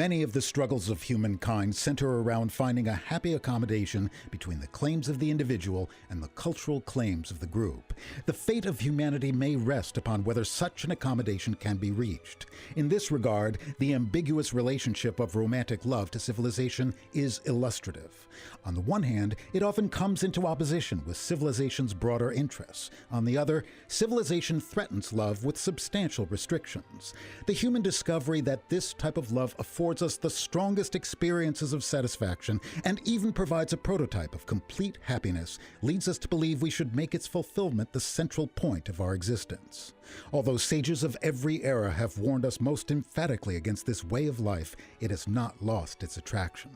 Many of the struggles of humankind center around finding a happy accommodation between the claims of the individual and the cultural claims of the group. The fate of humanity may rest upon whether such an accommodation can be reached. In this regard, the ambiguous relationship of romantic love to civilization is illustrative. On the one hand, it often comes into opposition with civilization's broader interests. On the other, civilization threatens love with substantial restrictions. The human discovery that this type of love affords us the strongest experiences of satisfaction and even provides a prototype of complete happiness leads us to believe we should make its fulfillment the central point of our existence. Although sages of every era have warned us most emphatically against this way of life, it has not lost its attraction.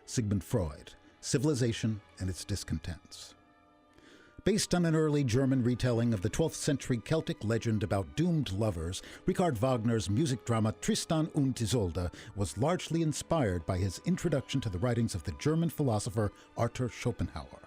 Sigmund Freud, Civilization and Its Discontents. Based on an early German retelling of the 12th century Celtic legend about doomed lovers, Richard Wagner's music drama Tristan und Isolde was largely inspired by his introduction to the writings of the German philosopher Arthur Schopenhauer.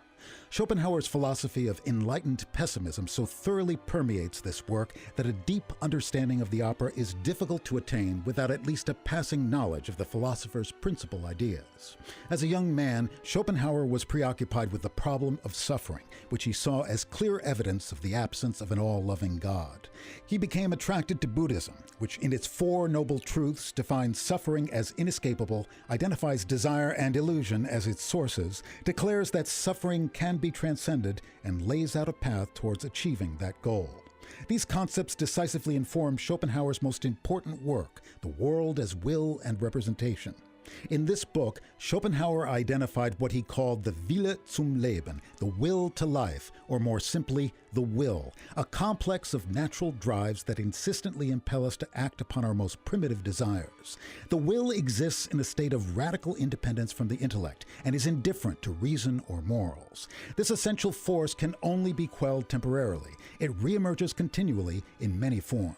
Schopenhauer's philosophy of enlightened pessimism so thoroughly permeates this work that a deep understanding of the opera is difficult to attain without at least a passing knowledge of the philosopher's principal ideas. As a young man, Schopenhauer was preoccupied with the problem of suffering, which he saw as clear evidence of the absence of an all-loving God. He became attracted to Buddhism, which in its four noble truths defines suffering as inescapable, identifies desire and illusion as its sources, declares that suffering can be transcended, and lays out a path towards achieving that goal. These concepts decisively inform Schopenhauer's most important work, The World as Will and Representation. In this book, Schopenhauer identified what he called the Wille zum Leben, the will to life, or more simply, the will, a complex of natural drives that insistently impel us to act upon our most primitive desires. The will exists in a state of radical independence from the intellect and is indifferent to reason or morals. This essential force can only be quelled temporarily. It reemerges continually in many forms.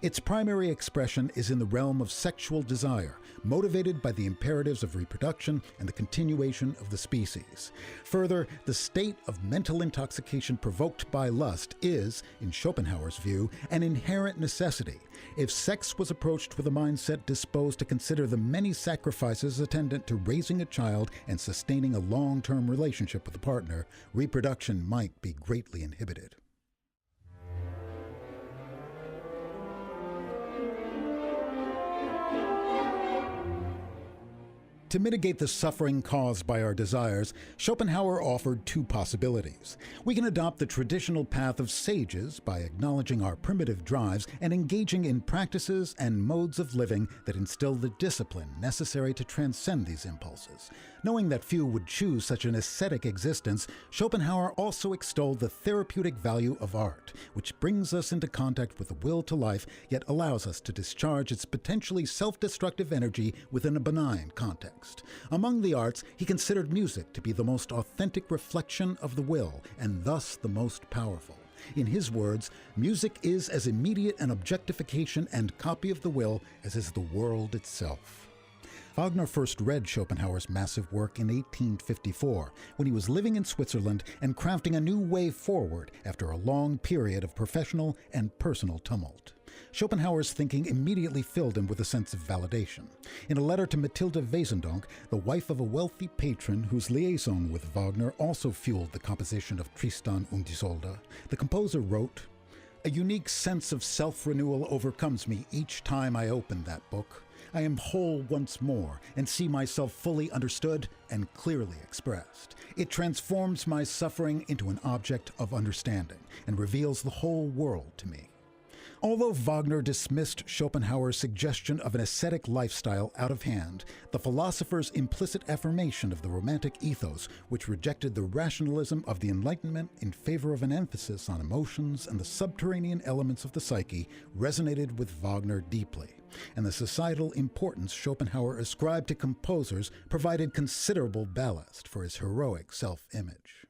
Its primary expression is in the realm of sexual desire, motivated by the imperatives of reproduction and the continuation of the species. Further, the state of mental intoxication provoked by lust is, in Schopenhauer's view, an inherent necessity. If sex was approached with a mindset disposed to consider the many sacrifices attendant to raising a child and sustaining a long-term relationship with a partner, reproduction might be greatly inhibited. To mitigate the suffering caused by our desires, Schopenhauer offered two possibilities. We can adopt the traditional path of sages by acknowledging our primitive drives and engaging in practices and modes of living that instill the discipline necessary to transcend these impulses. Knowing that few would choose such an ascetic existence, Schopenhauer also extolled the therapeutic value of art, which brings us into contact with the will to life, yet allows us to discharge its potentially self-destructive energy within a benign context. Among the arts, he considered music to be the most authentic reflection of the will, and thus the most powerful. In his words, music is as immediate an objectification and copy of the will as is the world itself. Wagner first read Schopenhauer's massive work in 1854, when he was living in Switzerland and crafting a new way forward after a long period of professional and personal tumult. Schopenhauer's thinking immediately filled him with a sense of validation. In a letter to Mathilde Wesendonck, the wife of a wealthy patron whose liaison with Wagner also fueled the composition of Tristan und Isolde, the composer wrote, "A unique sense of self-renewal overcomes me each time I open that book. I am whole once more and see myself fully understood and clearly expressed. It transforms my suffering into an object of understanding and reveals the whole world to me." Although Wagner dismissed Schopenhauer's suggestion of an ascetic lifestyle out of hand, the philosopher's implicit affirmation of the Romantic ethos, which rejected the rationalism of the Enlightenment in favor of an emphasis on emotions and the subterranean elements of the psyche, resonated with Wagner deeply. And the societal importance Schopenhauer ascribed to composers provided considerable ballast for his heroic self-image.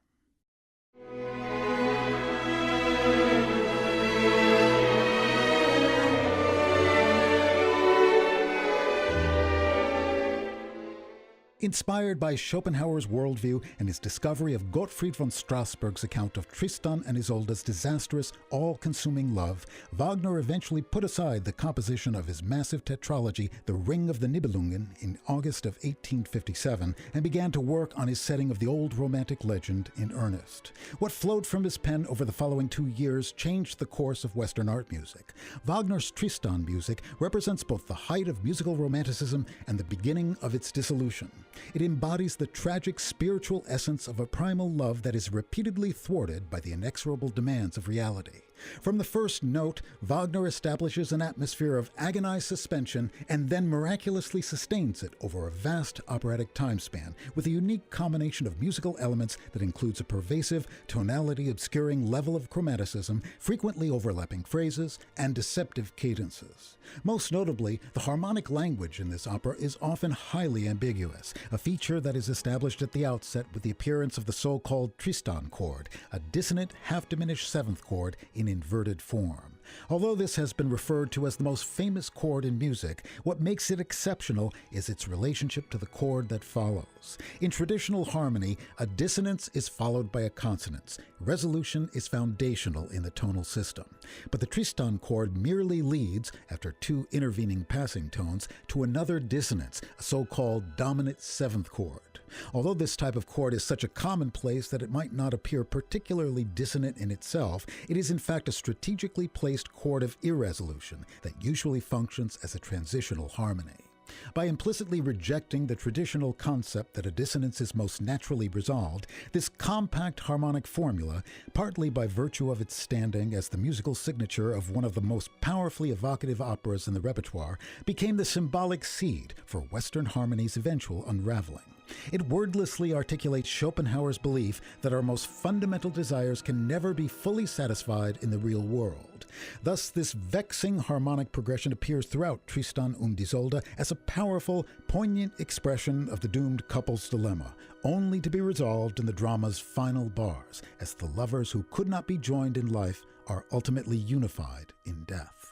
Inspired by Schopenhauer's worldview and his discovery of Gottfried von Strassburg's account of Tristan and Isolde's disastrous, all-consuming love, Wagner eventually put aside the composition of his massive tetralogy, The Ring of the Nibelungen, in August of 1857, and began to work on his setting of the old romantic legend in earnest. What flowed from his pen over the following 2 years changed the course of Western art music. Wagner's Tristan music represents both the height of musical romanticism and the beginning of its dissolution. It embodies the tragic spiritual essence of a primal love that is repeatedly thwarted by the inexorable demands of reality. From the first note, Wagner establishes an atmosphere of agonized suspension and then miraculously sustains it over a vast operatic time span with a unique combination of musical elements that includes a pervasive, tonality-obscuring level of chromaticism, frequently overlapping phrases, and deceptive cadences. Most notably, the harmonic language in this opera is often highly ambiguous, a feature that is established at the outset with the appearance of the so-called Tristan chord, a dissonant, half-diminished seventh chord in inverted form. Although this has been referred to as the most famous chord in music, what makes it exceptional is its relationship to the chord that follows. In traditional harmony, a dissonance is followed by a consonance. Resolution is foundational in the tonal system. But the Tristan chord merely leads, after 2 intervening passing tones, to another dissonance, a so-called dominant seventh chord. Although this type of chord is such a commonplace that it might not appear particularly dissonant in itself, it is in fact a strategically placed chord of irresolution that usually functions as a transitional harmony. By implicitly rejecting the traditional concept that a dissonance is most naturally resolved, this compact harmonic formula, partly by virtue of its standing as the musical signature of one of the most powerfully evocative operas in the repertoire, became the symbolic seed for Western harmony's eventual unraveling. It wordlessly articulates Schopenhauer's belief that our most fundamental desires can never be fully satisfied in the real world. Thus, this vexing harmonic progression appears throughout Tristan und Isolde as a powerful, poignant expression of the doomed couple's dilemma, only to be resolved in the drama's final bars, as the lovers who could not be joined in life are ultimately unified in death.